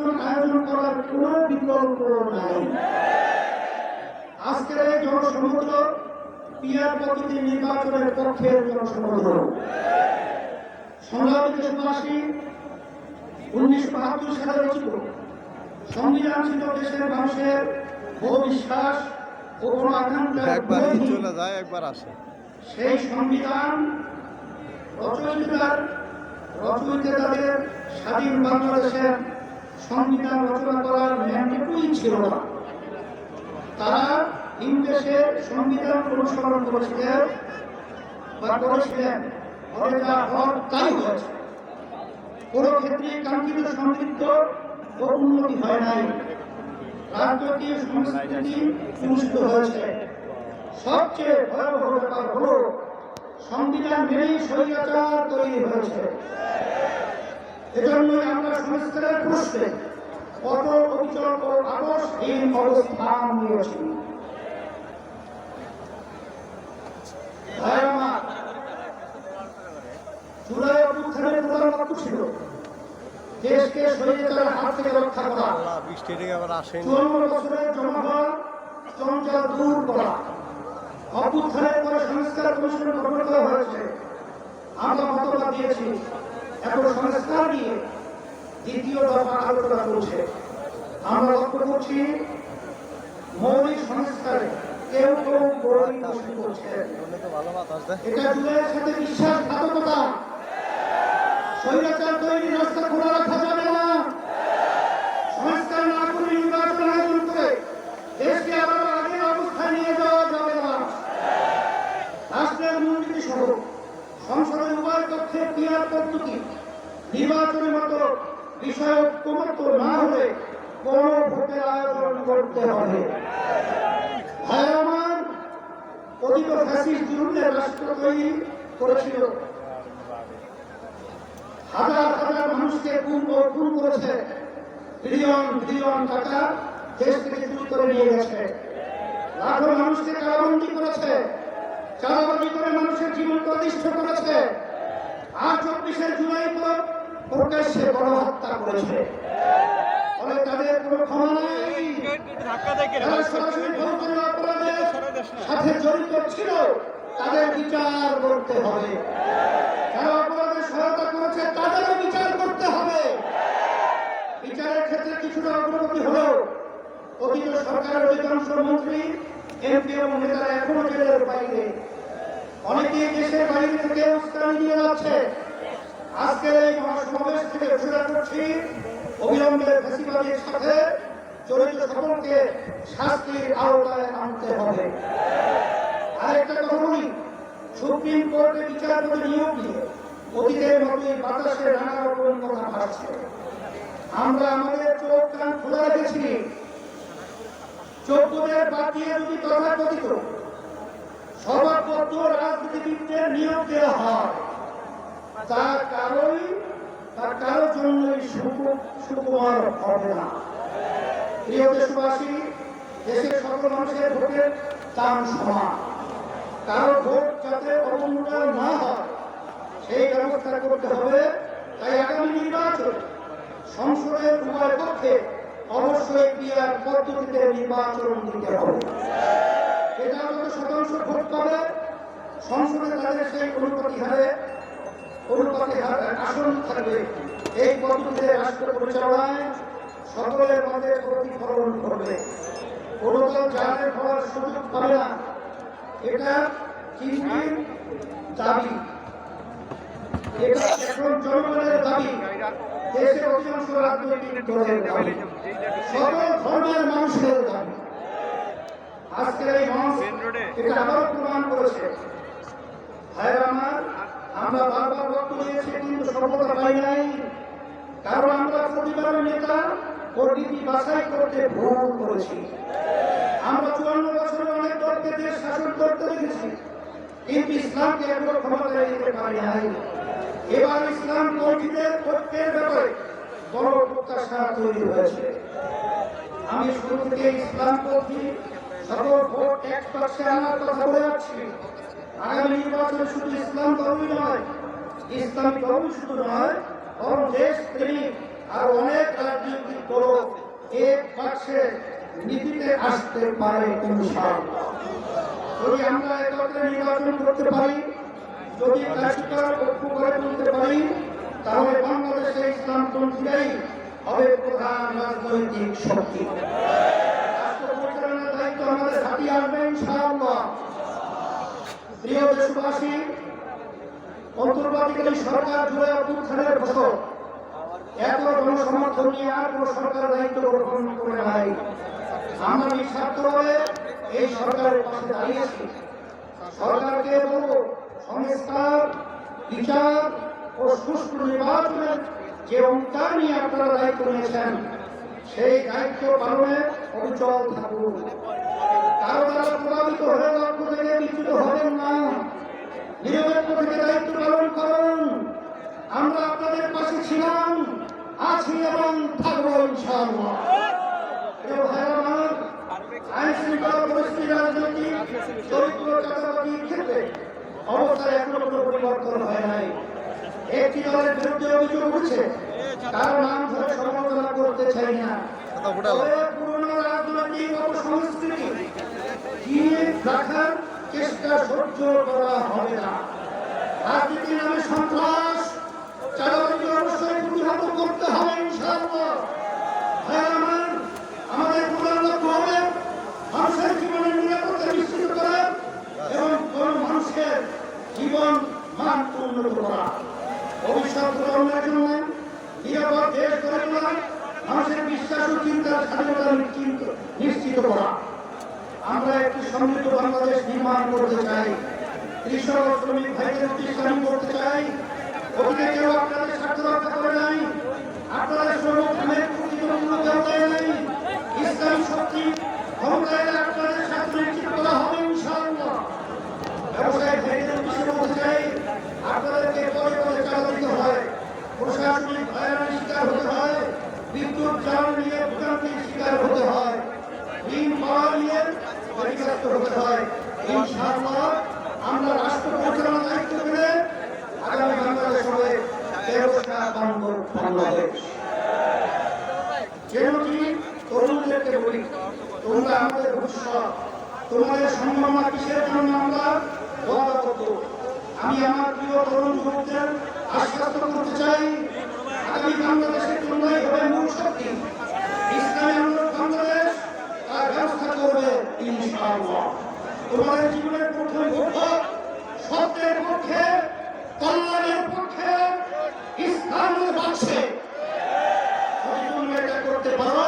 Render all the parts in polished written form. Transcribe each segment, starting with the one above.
নির্বাচন আয়োজন করার কোনো বিকল্প নাই। আজকের এই জনসমুদ্র পিয়ার পদ্ধতি নির্বাচনের পক্ষের জনসমুদ্র। সংগ্রামী দেশবাসী, 1972 সালে রচিত সংবিধান ছিল দেশের মানুষের বহু বিশ্বাস ও আকাঙ্ক্ষার একবার চলে যায় একবার আসে। সেই সংবিধান রচয়িতাদের স্বাধীন বাংলাদেশের সংবিধান রচনা করার ম্যান্ডেটই ছিল না। তারা ইংরেজের সংবিধান অনুসরণ করেছিলেন ফলে যা হওয়ার তাই হয়েছে। কোনো ক্ষেত্রে কাঙ্ক্ষিত সমৃদ্ধ ও উন্নতি হয় নাই, রাজনৈতিক সংস্কৃতি পুষ্ট হয়েছে। সবচেয়ে ভয়াবহ ব্যাপার হল সংবিধান মেনেই স্বৈরাচার তৈরি হয়েছে। এজন্যই আমরা সংস্কারের প্রশ্নে কত অবিচল ও আপোষহীন অবস্থান নিয়েছি। জুলাই অভ্যুত্থানের প্রধান লক্ষ্য ছিল দেশকে স্বৈরাচারের হাত থেকে রক্ষা করা, 54 বছরের জমা হওয়া চঞ্চল দূর করা। অভ্যুত্থানের পরে সংস্কার কমিশন গঠন করা হয়েছে। আমরা মতবাদ দিয়েছি, এখন সংস্কার নিয়ে দ্বিতীয় দফা আলোচনা চলছে। আমরা লক্ষ্য করছি মৌলিক সংস্কারে কেউ কেউ বড়ই কষ্ট করছে। এটা জুলাইয়ের সাথে বিশ্বাসঘাতকতা। স্বৈরাচার তৈরি রাস্তা খোলা রাখা যাবে না। সংস্কার না করে নির্বাচন আয়োজন করে দেশকে আবার আগের অবস্থায় নিয়ে যাওয়া যাবে না। রাষ্ট্রের মূলনীতি সহ সংসদের উভয় কক্ষে পিয়ার পদ্ধতি নির্বাচনের মতো বিষয় ঐক্যমত্য না হলে কোন ভোটের আয়োজন করতে হবে। আমার অতীত ফ্যাসিস্ট বিরুদ্ধে রাষ্ট্র তৈরি করেছিল, হাজার হাজার মানুষকে খুন করেছে, বিলিয়ন বিলিয়ন টাকা দেশ থেকে চুরি করে নিয়ে গেছে, লাখো মানুষকে কারাবন্দী করেছে, চাঁদাবাজি করে মানুষের জীবন প্রতিষ্ঠ করেছে। আর 24শে জুলাই তো প্রকাশ্যে গণহত্যা করেছে। ফলে তাদের কোনো ক্ষমা নাই। যারা সরাসরি ফৌজদারি অপরাধের সাথে জড়িত ছিল তাদের বিচার করতে হবে। যারা অপরাধের সহায়তা করেছে তাদেরও বিচার করতে হবে। বিচারের ক্ষেত্রে কিছুটা অগ্রগতি হলেও অতীত সরকারের অধিকাংশ মন্ত্রী, এমপি এবং নেতারা এখনো জেলের বাইরে। অনেকেই দেশের বাইরে থেকে উস্কানি নিয়ে যাচ্ছে। আজকের এই মহাসমাবেশ থেকে ঘোষণা করছি, অবিলম্বে ফ্যাসিবাদের সাথে জড়িত সকলকে শাস্তির আওতায় আনতে হবে। আরেকটা কথা বলি, সুপ্রিম কোর্টে বিচারপতি নিয়োগ দিয়ে অতীতের মতোই বাতাসে নানা রকম কথা ভাসছে। আমরা আমাদের চোখ কান খোলা রেখেছি। যোগ্যদের বাদ দিয়ে যদি তথাকথিত সভাপতি রাজনীতিবিদদের নিয়োগ দেওয়া হয়, তার কারোর জন্যই সুকুমার হবে না। প্রিয় দেশবাসী, দেশের সকল মানুষের ভোটের দাম সমান। কারো ভোট যাতে অবমূল্যায়ন না হয় সেই ব্যবস্থা করতে হবে। তাই আগামী নির্বাচন সংসদের উভয় পক্ষে অবশ্যই পিয়ার পদ্ধতিতে নির্বাচন দিতে হবে। এটা যত শতাংশ ভোট পাবে সংসদে তাদের সেই অনুপাতি হারে আসন থাকবে। এই পদ্ধতিতে রাষ্ট্র পরিচালনায় সকলের মধ্যে প্রতিফলন করবে। কোনো দল যাদের হওয়ার সুযোগ পাবে না, এটা চিহ্নের দাবি, এটা এখন জনগণের দাবি, দেশের অধিকাংশ রাজনৈতিক দলের দাবি, সকল ধর্মের মানুষের দাবি। আজকের এই মঞ্চ এটা আবারও প্রমাণ করেছে। ভাইয়েরা আমার, আমরা বারবার বক্তব্য দিয়েছি কিন্তু সফলতা পাই নাই। কারণ আমরা পরিবারের নেতা ও নীতি বাছাই করতে ভুল করেছি। আমরা 54 বছরে অনেক দলকে দেশ শাসন করতে দেখেছি, কিন্তু ইসলামকে এখনো ক্ষমতায় দিতে পারি নাই। এবার ইসলাম পন্থীদের ঐক্যের ব্যাপারে বড় প্রত্যাশা তৈরি হয়েছে। আমি শুরু থেকে ইসলামপন্থী সকল ভোট এক পাশে আনার কথা বলে যাচ্ছি। আগামী নির্বাচনে শুধু ইসলাম ধর্মই নয়, ইসলামী ধর্ম শুধু নয়, বরং দেশ প্রেমিক আর অনেক রাজনৈতিক দল এক পাশে নীতিতে আসতে পারে ইনশাআল্লাহ। যদি আমরা একত্রে নির্বাচন করতে পারি, যদি কাজটা ঐক্য করে তুলতে পারি, তাহলে বাংলাদেশে ইসলামপন্থীরাই হবে প্রধান রাজনৈতিক শক্তি। রাষ্ট্র পরিচালনার দায়িত্ব আমাদের হাতে আসবে ইনশাআল্লাহ। প্রিয় দেশবাসী, অন্তর্বর্তীকালীন সরকার জুলাই অভ্যুত্থানের ফসল এত জনসমর্থন নিয়ে আর কোন সরকার দায়িত্ব গ্রহণ করে নাই। আমরা নিঃস্বার্থভাবে এই সরকারের পাশে দাঁড়িয়েছি। সরকারকে বলব, সংস্কার, বিচার ও সুষ্ঠু নির্বাচনের যে অঙ্গীকার নিয়ে আপনারা দায়িত্ব নিয়েছেন, সেই দায়িত্ব পালনে অবিচল থাকুন। কারো দ্বারা প্রভাবিত হয়ে লক্ষ্য থেকে বিচ্যুত হবেন না। নিরপেক্ষ থেকে দায়িত্ব পালন করুন। আমরা আপনাদের পাশে ছিলাম, আছি এবং থাকবো ইনশাআল্লাহ। প্রিয় ভাইরা আমার, আইন শৃঙ্খলা পরিস্থিতি, রাজনৈতিক চরিত্র চাঁদাবাজির ক্ষেত্রে অবস্থায় এখনো কোনো পরিবর্তন হয় নাই। একটি দলের বিরুদ্ধে অভিযোগ উঠছে, তার নাম ধরে সমালোচনা করতে চাই না। তবে পুরনো রাজনৈতিক অপসংস্কৃতি জিয়ে রাখার চেষ্টা সহ্য করা হবে না। রাজনীতির নামে সন্ত্রাস, চাঁদাবাজি অবশ্যই প্রতিহত করতে হবে ইনশাআল্লাহ। আমাদের প্রধান লক্ষ্য হবে মানুষের জীবনের নিরাপত্তা নিশ্চিত করা এবং কোন মানুষের জীবন মান উন্নত করা, ভবিষ্যৎ প্রজন্মের জন্য নিরাপদ দেশ গড়ে তোলা, মানুষের বিশ্বাস ও চিন্তার স্বাধীনতা নিশ্চিত করা। আমরা একটি সমৃদ্ধ বাংলাদেশ নির্মাণ করতে চাই। কৃষক ও শ্রমিক ভাইদের প্রতিষ্ঠান করতে চাই। অতীতে কেউ আপনাদের স্বার্থ রক্ষা করে নাই, আপনাদের সর্বক্ষণের প্রতিযোগিতা দেয় নাই। ইসলামী শক্তি ক্ষমতায় আপনাদের স্বার্থ নিশ্চিত করা হবে ইনশাআল্লাহ। ব্যবসায়িক ভাইদের উদ্দেশ্যে বলতে চাই, আপনাদেরকে পরে পরে চাঁদা দিতে হয়, প্রশাসনিক হয়রানির শিকার হতে হয়, বিদ্যুৎ জ্বালানি নিয়ে ভোগান্তির শিকার হতে হয়, ঋণ পাওয়া নিয়ে ক্ষতিগ্রস্ত হতে হয়। ইনশাআল্লাহ আমরা রাষ্ট্র পরিচালনার দায়িত্ব পেলে আগামী বাংলাদেশ হবে ব্যবসা বাংলাদেশ। যেমনটি তরুণদেরকে বলি, তোমরা আমাদের ভবিষ্যৎ, তোমাদের সম্ভাবনা কিসের জন্য আমরা ওয়াদাবদ্ধ। আমি আমার প্রিয় তরুণ যুবকদের আশ্বস্ত করতে চাই, আগামী বাংলাদেশের তোমরাই হবে মূল শক্তি। ইসলামী আন্দোলন বাংলাদেশ তার ব্যবস্থা করবে ইনশাআল্লাহ। তোমাদের জীবনের প্রথম লক্ষ্য সত্যের পক্ষে, কল্যাণের পক্ষে, ইসলামের পক্ষে। যদি তুমি এটা করতে পারো,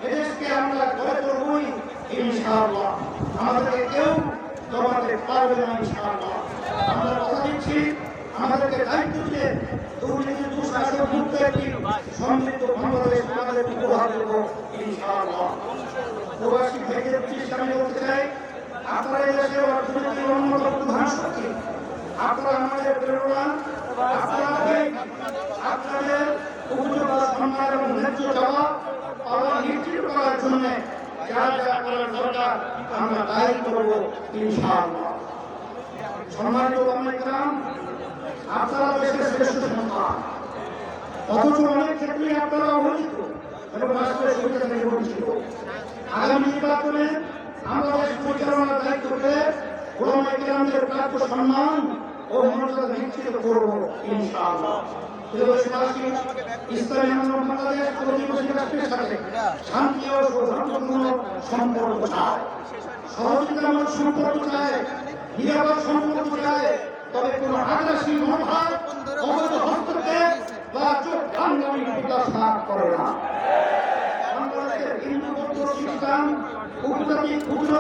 এদেশকে আমরা গড়ে তুলবই ইনশাআল্লাহ। আমাদেরকে কেউ দমাতে পারবে না ইনশাআল্লাহ। আমরা কথা দিচ্ছি, আমাদেরকে দায়িত্ব দিয়ে দুর্নীতি দুঃশাসন মুক্ত একটি সমৃদ্ধ বাংলাদেশ আমাদের উপহার দেব ইনশাআল্লাহ। প্রবাসী ভাইদের প্রতিষ্ঠা আমি বলতে চাই, আপনারা এই দেশের অর্থনীতির অন্যতম প্রধান শক্তি। আপনারা আমাদের প্রেরণা, আপনাদের উপযুক্ত সম্মান এবং ন্যায্য চাওয়া পাওয়া নিশ্চিত করার জন্য যা যা করার দরকার আমরা তাই করব ইনশাআল্লাহ। সম্মানিত ওলামায়ে-কেরাম, আপনারা দেশের শ্রেষ্ঠ সন্তান, অথচ অনেক ক্ষেত্রে আপনারা অবহেলিত এবং রাষ্ট্রের সুবিধা থেকে বঞ্চিত। আগামী নির্বাচনে আমরা দেশ পরিচালনার দায়িত্ব পেয়ে ওলামায়ে-কেরামদের প্রাপ্য সম্মান ও মর্যাদা নিশ্চিত করব ইনশাআল্লাহ। ইসলামী আন্দোলন বাংলাদেশ প্রতিবেশী রাষ্ট্রের সাথে শান্তি ও সৌহার্দ্যপূর্ণ সম্পর্ক চায়, সহযোগিতামূলক সম্পর্ক চায়, নিরাপদ সম্পর্ক চায়। তবে কোন আগ্রাসী মনোভাব, অবৈধ হস্তক্ষেপ বা চোখ ধান্দামি প্রত্যাশা করে না। বাংলাদেশের হিন্দু, বৌদ্ধ, খ্রিস্টান, উপজাতি, ক্ষুদ্র,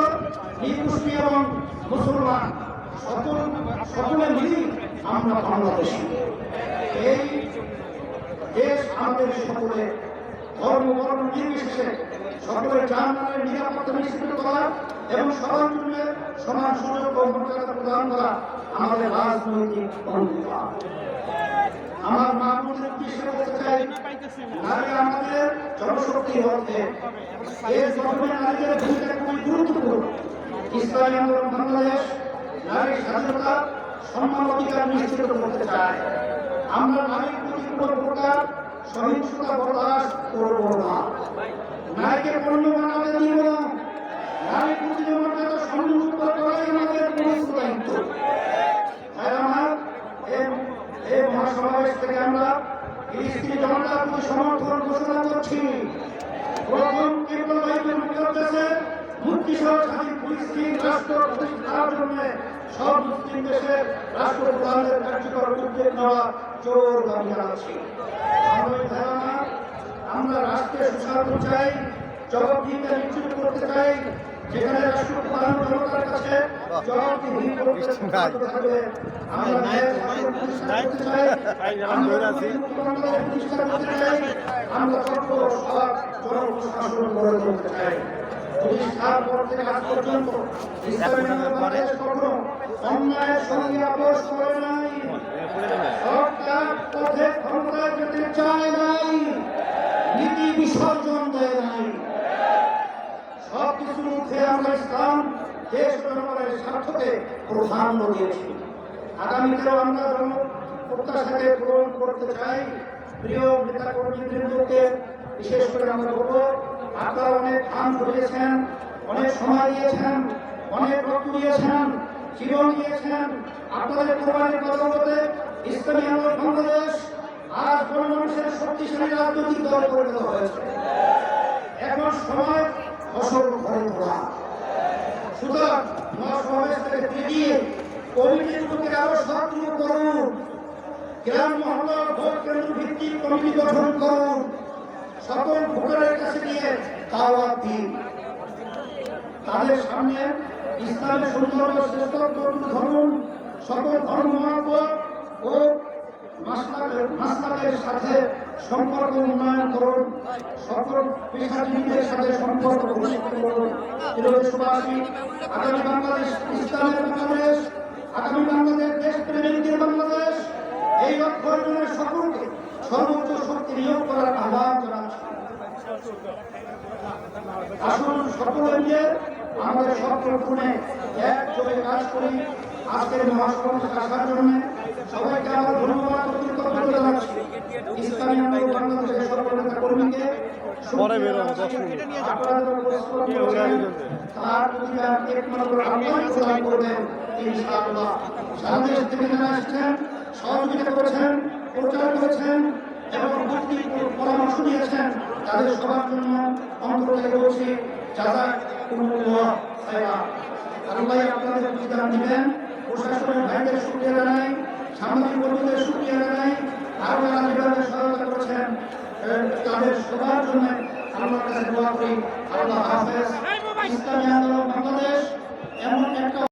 নিপুষ্টি এবং মুসলমান সকলে মিলি আমরা বাংলাদেশী। এই দেশ আমাদের সকলে ধর্ম বর্ণ নির্বিশেষে সকলের জানমালের নিরাপত্তা নিশ্চিত করা এবং সবার জন্য সমান সুযোগ ও মর্যাদা প্রদান করা আমাদের রাজনৈতিক অঙ্গীকার। আমার মা বোনদের উদ্দেশ্যে বলতে চাই, নারী আমাদের জনশক্তির অর্থে দেশ গঠনে নারীদের ভূমিকা খুবই গুরুত্বপূর্ণ। ইসলামী আন্দোলন বাংলাদেশ নারীর স্বাধীনতা, সম্মান, অধিকার নিশ্চিত করতে চায়। আমরা নারীর প্রতি কোনো প্রকার সহিংসতা বরদাস্ত করব না। নারীকে পণ্য বানাতে দিব না। নারী প্রতিযোগিতা সম্মুক্ত করাই আমাদের পবিত্র দায়িত্ব। তাই আমার এই মহাসমাবেশ থেকে আমরা ফিলিস্তিনি জনতার প্রতি সমর্থন ঘোষণা করছি। প্রথম কেবল বাইবেল মুকাদ্দাসে মুক্তিসহ স্বাধীন ফিলিস্তিন রাষ্ট্র প্রতিষ্ঠার জন্য সব মুসলিম দেশের রাষ্ট্রপ্রধানদের কার্যকর উদ্যোগ নেওয়া জোর দাবি জানাচ্ছি। আমরা রাষ্ট্রের সুশাসন চাই, জবাবদিহিতা নিশ্চিত করতে চাই। যেখানে রাষ্ট্রপ্রধান জনতার কাছে জবাবদিহি করতে থাকবে, আমরা ন্যায় শাসন প্রতিষ্ঠা করতে চাই, আমরা প্রতিষ্ঠা করতে চাই, আমরা সভ্য সৎ জনপ্রশাসন গড়ে তুলতে চাই। প্রতিষ্ঠার পর থেকে আজ পর্যন্ত ইসলামী বাংলাদেশ কখনো অন্যায়ের সঙ্গে আপোষ করে নাই। সরকার পথে ক্ষমতায় যেতে চায় নাই, নীতি বিসর্জন দেয় নাই। সব কিছুর মধ্যে আমরা ইসলাম দেশ জনগণের স্বার্থকে প্রাধান্য দিয়েছি। আগামীতেও আমরা প্রত্যাশাকে পূরণ করতে চাই। প্রিয় নেতা কর্মীবৃন্দকে বিশেষ করে আমরা বলবো, আপনারা অনেক কাম করেছেন, অনেক সময় দিয়েছেন, অনেক রক্ত দিয়েছেন, জীবন দিয়েছেন। আপনাদের কোরবানির বদৌলতে ইসলামী আন্দোলন বাংলাদেশ আজ গণমানুষের শক্তিশালী রাজনৈতিক দল পরিণত হয়েছে। এখন সময় ফসল ঘরে তোলা। সুতরাং মহাসমাবেশ থেকে ফিরিয়ে কমিটিগুলোকে আরো সক্রিয় করুন। গ্রাম মহল্লা ভোট কেন্দ্র ভিত্তিক কমিটি গঠন করুন। সকল ভোটারের কাছে গিয়ে দাওয়াত দিন। তাদের সামনে ইসলামের সৌন্দর্য শ্রেষ্ঠত্ব ধরুন। সকল ধর্ম মহাপদ ও মাসলাকের সাথে সম্পর্ক উন্নয়ন করুন। সকল পেশাজীবীদের সাথে সম্পর্ক ঘোষিত করুন। দেশবাসী, আগামী বাংলাদেশ ইসলামের বাংলাদেশ, আগামী বাংলাদেশ দেশপ্রেমিকদের বাংলাদেশ, এই লক্ষ্য অর্জনের সকলকে সর্বোচ্চ শক্তি নিয়োগ করার আহ্বান জানাচ্ছি। আসুন সকলে মিলে আমাদের স্বপ্ন পূরণে একযোগে কাজ করি। আজকের মহাসমাবেশে আসার জন্য সবাইকে আমার ধন্যবাদ ও কৃতজ্ঞতা জানাচ্ছি। ইসলামী আন্দোলন বাংলাদেশের সকল নেতা কর্মীকে তার প্রতি একমাত্র আহ্বান প্রদান করবেন ইনশাআল্লাহ। সারা দেশ থেকে যারা আসছেন, সহযোগিতা করেছেন, প্রচার করেছেন এবং মুক্তি পরামর্শ দিয়েছেন, তাদের সবার জন্য অন্তর থেকে বলছি জাযাকুমুল্লাহ খায়রা। আল্লাহ আপনাদের প্রতিদান দিবেন। প্রশাসনের ভাইদের শুকরিয়া জানাই, সামাজিক কর্মীদের শুকরিয়া জানাই, আর যারা যেভাবে সহায়তা করেছেন তাদের সবার জন্য আল্লাহর কাছে দোয়া করি। আল্লাহ হাফেজ। ইসলামী